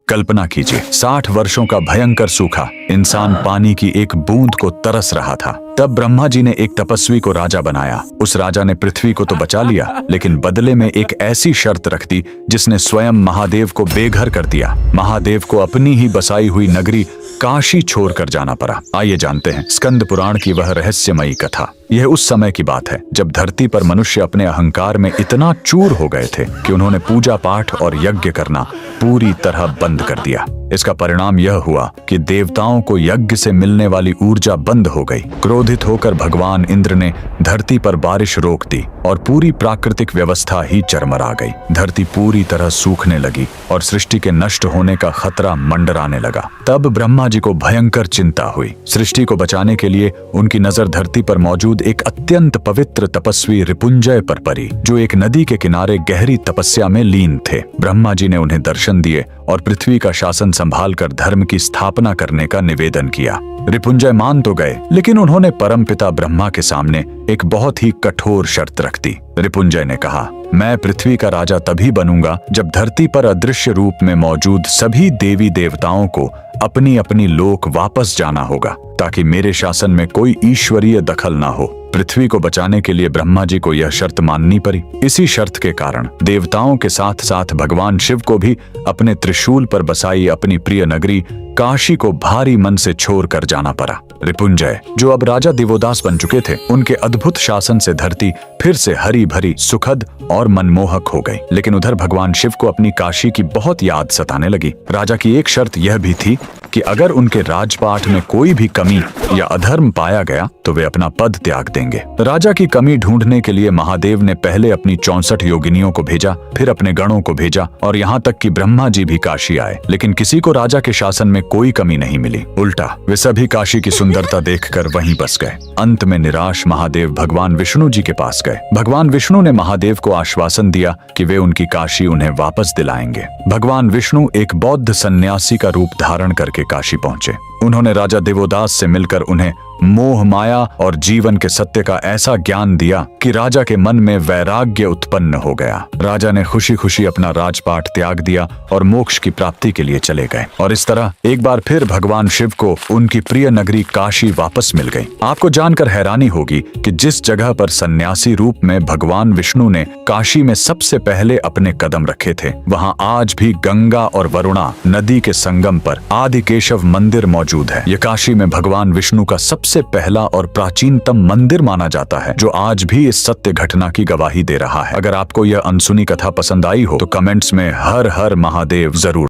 कल्पना कीजिए, 60 वर्षों का भयंकर सूखा, इंसान पानी की एक बूंद को तरस रहा था। तब ब्रह्मा जी ने एक तपस्वी को राजा बनाया। उस राजा ने पृथ्वी को तो बचा लिया, लेकिन बदले में एक ऐसी शर्त रख दी जिसने स्वयं महादेव को बेघर कर दिया। महादेव को अपनी ही बसाई हुई नगरी काशी छोड़कर जाना पड़ा। आइए जानते हैं स्कंद पुराण की वह रहस्यमयी कथा। यह उस समय की बात है जब धरती पर मनुष्य अपने अहंकार में इतना चूर हो गए थे कि उन्होंने पूजा पाठ और यज्ञ करना पूरी तरह बंद कर दिया। इसका परिणाम यह हुआ कि देवताओं को यज्ञ से मिलने वाली ऊर्जा बंद हो गई। क्रोधित होकर भगवान इंद्र ने धरती पर बारिश रोक दी और पूरी प्राकृतिक व्यवस्था ही चरमरा गई। धरती पूरी तरह सूखने लगी और सृष्टि के नष्ट होने का खतरा मंडराने लगा। तब ब्रह्मा जी को भयंकर चिंता हुई। सृष्टि को बचाने के लिए उनकी नजर धरती पर मौजूद एक अत्यंत पवित्र तपस्वी रिपुंजय पर पड़ी, जो एक नदी के किनारे गहरी तपस्या में लीन थे। ब्रह्मा जी ने उन्हें दर्शन दिए और पृथ्वी का शासन संभालकर धर्म की स्थापना करने का निवेदन किया। रिपुंजय मान तो गए, लेकिन उन्होंने परमपिता ब्रह्मा के सामने एक बहुत ही कठोर शर्त रख दी। रिपुंजय ने कहा, मैं पृथ्वी का राजा तभी बनूंगा जब धरती पर अदृश्य रूप में मौजूद सभी देवी देवताओं को अपनी अपनी लोक वापस जाना होगा, ताकि मेरे शासन में कोई ईश्वरीय दखल ना हो। पृथ्वी को बचाने के लिए ब्रह्मा जी को यह शर्त माननी पड़ी। इसी शर्त के कारण देवताओं के साथ साथ भगवान शिव को भी अपने त्रिशूल पर बसाई अपनी प्रिय नगरी काशी को भारी मन से छोड़कर जाना पड़ा। रिपुंजय, जो अब राजा दिवोदास बन चुके थे, उनके अद्भुत शासन से धरती फिर से हरी भरी, सुखद और मनमोहक हो गई। लेकिन उधर भगवान शिव को अपनी काशी की बहुत याद सताने लगी। राजा की एक शर्त यह भी थी कि अगर उनके राजपाट में कोई भी कमी या अधर्म पाया गया तो वे अपना पद त्याग देंगे। राजा की कमी ढूंढने के लिए महादेव ने पहले अपनी 64 योगिनियों को भेजा, फिर अपने गणों को भेजा और यहाँ तक कि ब्रह्मा जी भी काशी आए, लेकिन किसी को राजा के शासन में कोई कमी नहीं मिली। उल्टा वे सभी काशी की सुंदरता देखकर वहीं बस गए। अंत में निराश महादेव भगवान विष्णु जी के पास गए। भगवान विष्णु ने महादेव को आश्वासन दिया कि वे उनकी काशी उन्हें वापस दिलाएंगे। भगवान विष्णु एक बौद्ध सन्यासी का रूप धारण करके काशी पहुंचे। उन्होंने राजा दिवोदास से मिलकर उन्हें मोह माया और जीवन के सत्य का ऐसा ज्ञान दिया कि राजा के मन में वैराग्य उत्पन्न हो गया। राजा ने खुशी खुशी अपना राजपाट त्याग दिया और मोक्ष की प्राप्ति के लिए चले गए। और इस तरह एक बार फिर भगवान शिव को उनकी प्रिय नगरी काशी वापस मिल गई। आपको जानकर हैरानी होगी कि जिस जगह पर सन्यासी रूप में भगवान विष्णु ने काशी में सबसे पहले अपने कदम रखे थे, वहाँ आज भी गंगा और वरुणा नदी के संगम पर आदि केशव मंदिर मौजूद है। यह काशी में भगवान विष्णु का सबसे पहला और प्राचीनतम मंदिर माना जाता है, जो आज भी इस सत्य घटना की गवाही दे रहा है। अगर आपको यह अनसुनी कथा पसंद आई हो तो कमेंट्स में हर हर महादेव जरूर